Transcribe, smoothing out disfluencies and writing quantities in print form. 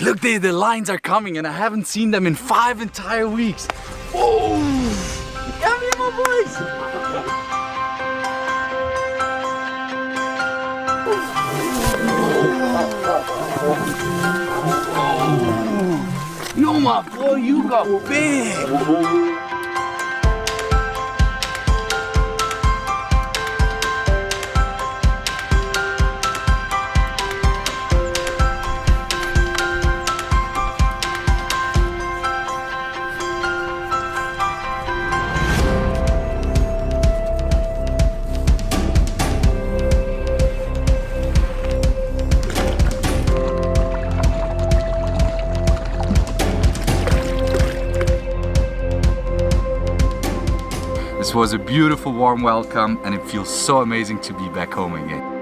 Look, the lions are coming and I haven't seen them in 5 entire weeks. Whoa! Come here, my boys! Oh. Yo, my boy, you got big! This was a beautiful warm welcome and it feels so amazing to be back home again.